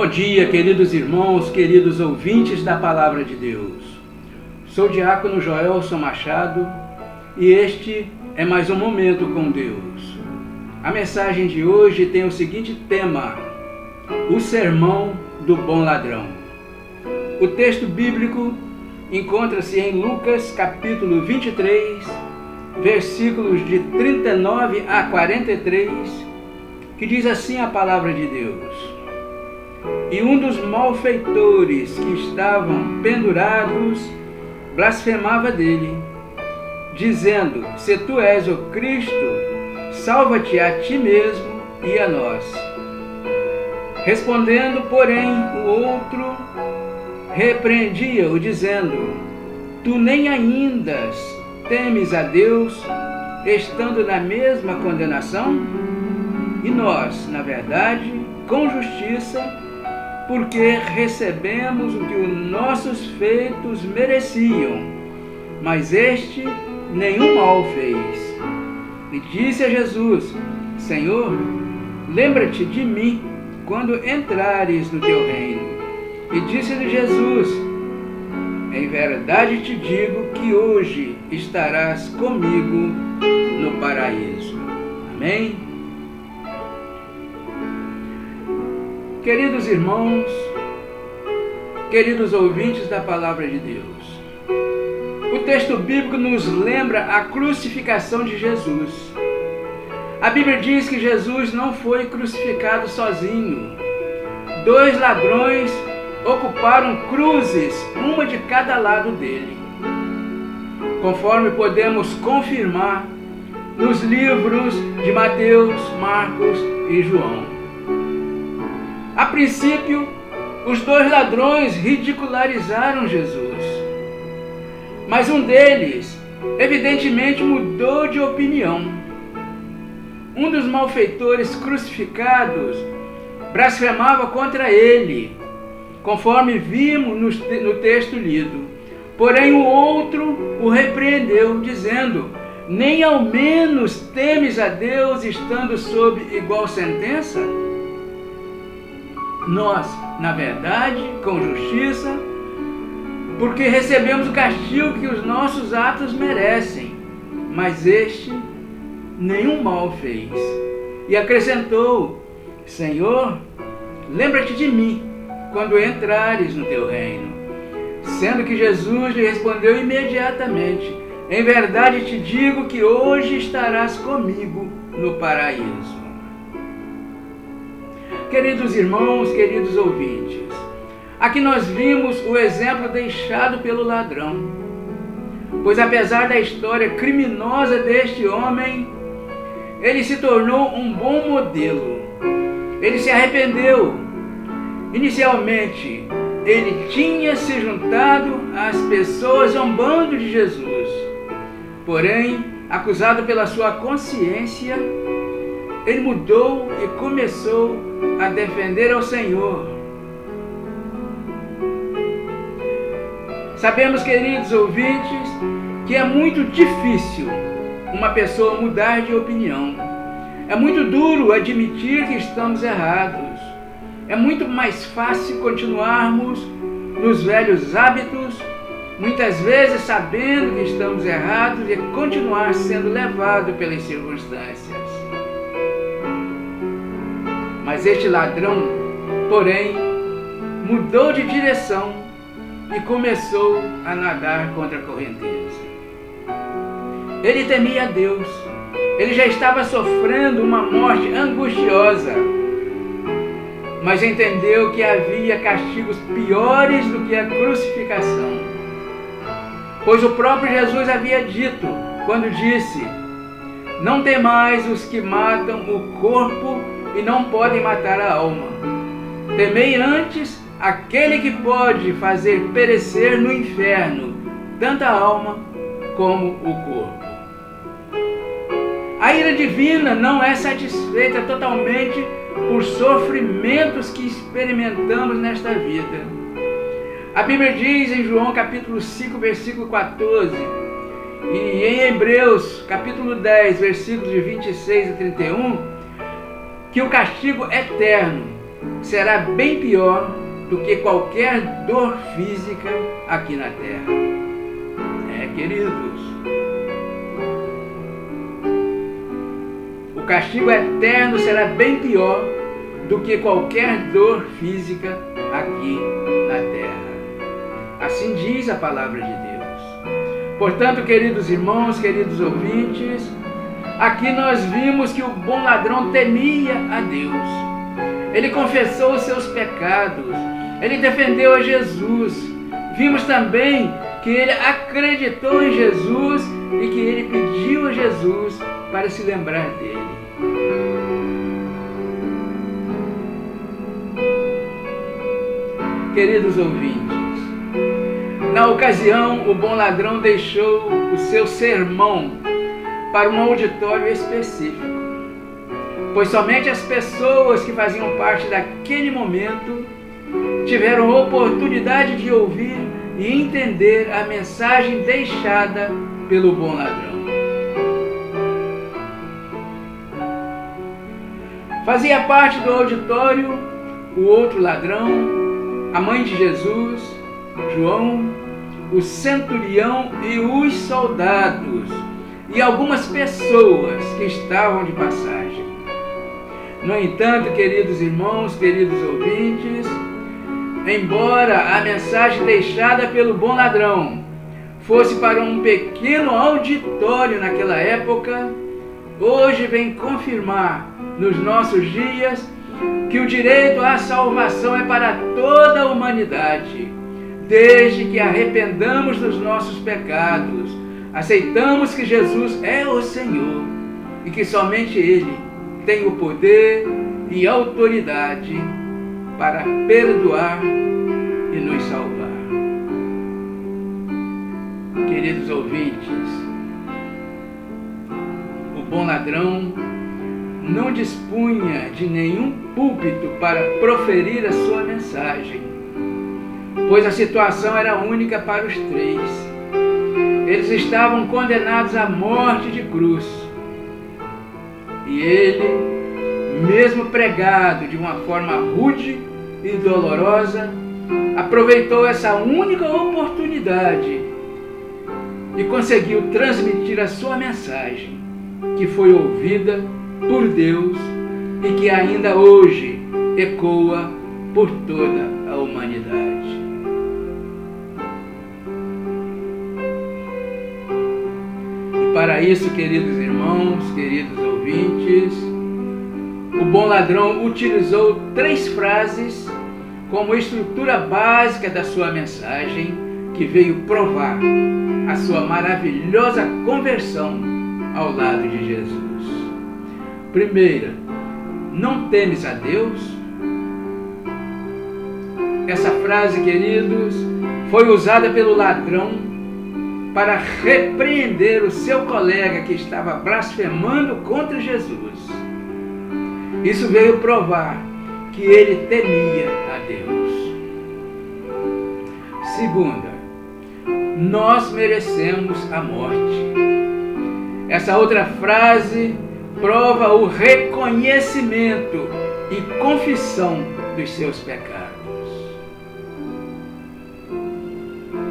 Bom dia, queridos irmãos, queridos ouvintes da Palavra de Deus. Sou o diácono Joelson Machado e este é mais um Momento com Deus. A mensagem de hoje tem o seguinte tema: o sermão do bom ladrão. O texto bíblico encontra-se em Lucas capítulo 23, versículos de 39 a 43, que diz assim a Palavra de Deus: E um dos malfeitores que estavam pendurados blasfemava dele, dizendo: Se tu és o Cristo, salva-te a ti mesmo e a nós. Respondendo, porém, o outro repreendia-o, dizendo: Tu nem ainda temes a Deus, estando na mesma condenação? E nós, na verdade, com justiça, porque recebemos o que os nossos feitos mereciam, mas este nenhum mal fez. E disse a Jesus: Senhor, lembra-te de mim quando entrares no teu reino. E disse-lhe Jesus: Em verdade te digo que hoje estarás comigo no paraíso. Amém? Queridos irmãos, queridos ouvintes da Palavra de Deus, o texto bíblico nos lembra a crucificação de Jesus. A Bíblia diz que Jesus não foi crucificado sozinho. 2 ladrões ocuparam cruzes, uma de cada lado dele, conforme podemos confirmar nos livros de Mateus, Marcos e João. A princípio, os 2 ladrões ridicularizaram Jesus, mas um deles evidentemente mudou de opinião. Um dos malfeitores crucificados blasfemava contra ele, conforme vimos no texto lido. Porém o outro o repreendeu, dizendo: Nem ao menos temes a Deus, estando sob igual sentença? Nós, na verdade, com justiça, porque recebemos o castigo que os nossos atos merecem, mas este nenhum mal fez. E acrescentou: Senhor, lembra-te de mim quando entrares no teu reino. Sendo que Jesus lhe respondeu imediatamente: Em verdade te digo que hoje estarás comigo no paraíso. Queridos irmãos, queridos ouvintes, aqui nós vimos o exemplo deixado pelo ladrão, pois apesar da história criminosa deste homem, ele se tornou um bom modelo. Ele se arrependeu. Inicialmente, ele tinha se juntado às pessoas zombando de Jesus, porém, acusado pela sua consciência, ele mudou e começou a defender ao Senhor. Sabemos, queridos ouvintes, que é muito difícil uma pessoa mudar de opinião. É muito duro admitir que estamos errados. É muito mais fácil continuarmos nos velhos hábitos, muitas vezes sabendo que estamos errados, e continuar sendo levado pelas circunstâncias. Mas este ladrão, porém, mudou de direção e começou a nadar contra a correnteza. Ele temia a Deus. Ele já estava sofrendo uma morte angustiosa, mas entendeu que havia castigos piores do que a crucificação. Pois o próprio Jesus havia dito, quando disse: Não temais os que matam o corpo e não podem matar a alma. Temei antes aquele que pode fazer perecer no inferno tanto a alma como o corpo. A ira divina não é satisfeita totalmente por sofrimentos que experimentamos nesta vida. A Bíblia diz em João capítulo 5, versículo 14, e em Hebreus capítulo 10, versículos de 26 a 31, que o castigo eterno será bem pior do que qualquer dor física aqui na terra. Queridos, o castigo eterno será bem pior do que qualquer dor física aqui na terra. Assim diz a palavra de Deus. Portanto, queridos irmãos, queridos ouvintes, aqui nós vimos que o bom ladrão temia a Deus. Ele confessou os seus pecados. Ele defendeu a Jesus. Vimos também que ele acreditou em Jesus e que ele pediu a Jesus para se lembrar dele. Queridos ouvintes, na ocasião, o bom ladrão deixou o seu sermão para um auditório específico, pois somente as pessoas que faziam parte daquele momento tiveram oportunidade de ouvir e entender a mensagem deixada pelo bom ladrão. Fazia parte do auditório o outro ladrão, a mãe de Jesus, João, o centurião e os soldados, e algumas pessoas que estavam de passagem. No entanto, queridos irmãos, queridos ouvintes, embora a mensagem deixada pelo bom ladrão fosse para um pequeno auditório naquela época, hoje vem confirmar nos nossos dias que o direito à salvação é para toda a humanidade, desde que arrependamos dos nossos pecados, aceitamos que Jesus é o Senhor e que somente Ele tem o poder e autoridade para perdoar e nos salvar. Queridos ouvintes, o bom ladrão não dispunha de nenhum púlpito para proferir a sua mensagem, pois a situação era única para os três. Eles estavam condenados à morte de cruz. E ele, mesmo pregado de uma forma rude e dolorosa, aproveitou essa única oportunidade e conseguiu transmitir a sua mensagem, que foi ouvida por Deus e que ainda hoje ecoa por toda a humanidade. E para isso, queridos irmãos, queridos ouvintes, o bom ladrão utilizou 3 frases como estrutura básica da sua mensagem, que veio provar a sua maravilhosa conversão ao lado de Jesus. Primeira, não temes a Deus? Essa frase, queridos, foi usada pelo ladrão para repreender o seu colega que estava blasfemando contra Jesus. Isso veio provar que ele temia a Deus. Segunda, nós merecemos a morte. Essa outra frase prova o reconhecimento e confissão dos seus pecados.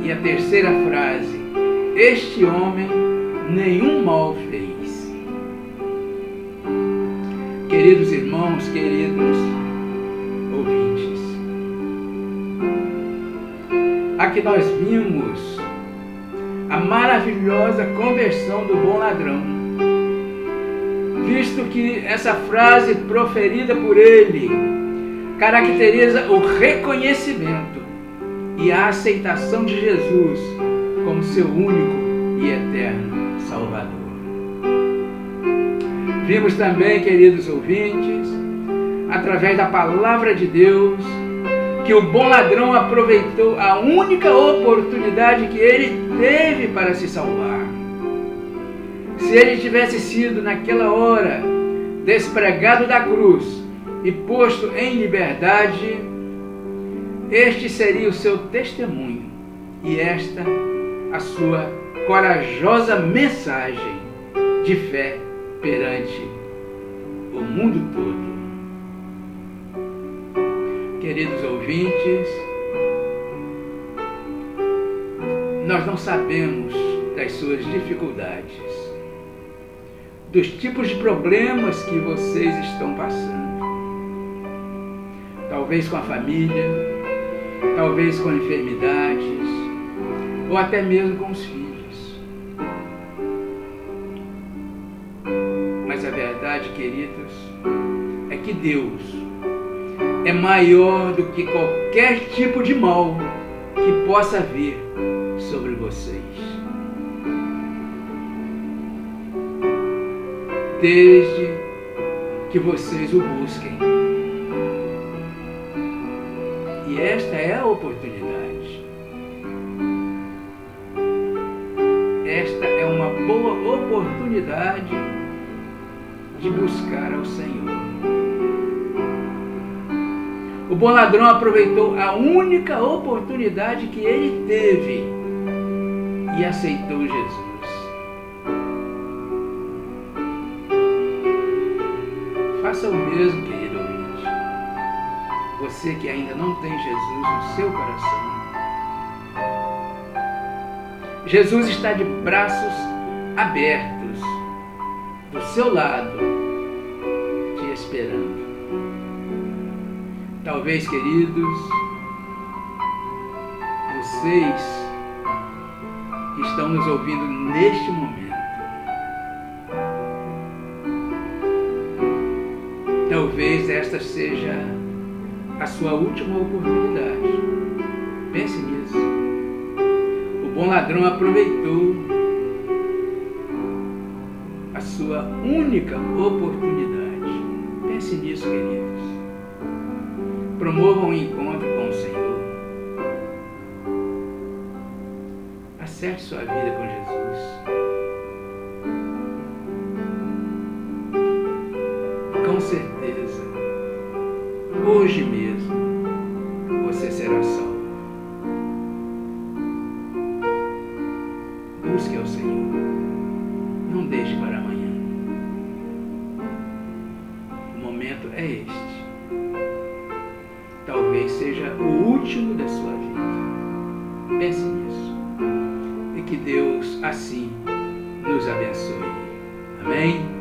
E a terceira frase, este homem nenhum mal fez. Queridos irmãos, queridos ouvintes, aqui nós vimos a maravilhosa conversão do bom ladrão, visto que essa frase proferida por ele caracteriza o reconhecimento e a aceitação de Jesus como seu único e eterno Salvador. Vimos também, queridos ouvintes, através da palavra de Deus, que o bom ladrão aproveitou a única oportunidade que ele teve para se salvar. Se ele tivesse sido naquela hora despregado da cruz e posto em liberdade, este seria o seu testemunho e esta a sua corajosa mensagem de fé perante o mundo todo. Queridos ouvintes, nós não sabemos das suas dificuldades, dos tipos de problemas que vocês estão passando. Talvez com a família, talvez com enfermidades, ou até mesmo com os filhos. Mas a verdade, queridos, é que Deus é maior do que qualquer tipo de mal que possa vir sobre vocês. Desde que vocês o busquem. E esta é a oportunidade. Esta é uma boa oportunidade de buscar ao Senhor. O bom ladrão aproveitou a única oportunidade que ele teve e aceitou Jesus. Faça o mesmo, querido ouvinte. Você que ainda não tem Jesus no seu coração. Jesus está de braços abertos do seu lado, te esperando. Talvez, queridos, vocês que estão nos ouvindo neste momento, talvez esta seja a sua última oportunidade. Pense nisso. O bom ladrão aproveitou a sua única oportunidade. Pense nisso, queridos. Promovam um encontro com o Senhor. Acerte sua vida com Jesus. Com certeza, hoje mesmo, você será salvo. Busque ao Senhor. Não deixe para amanhã. O momento é este. Talvez seja o último da sua vida. Pense nisso. E que Deus assim nos abençoe. Amém?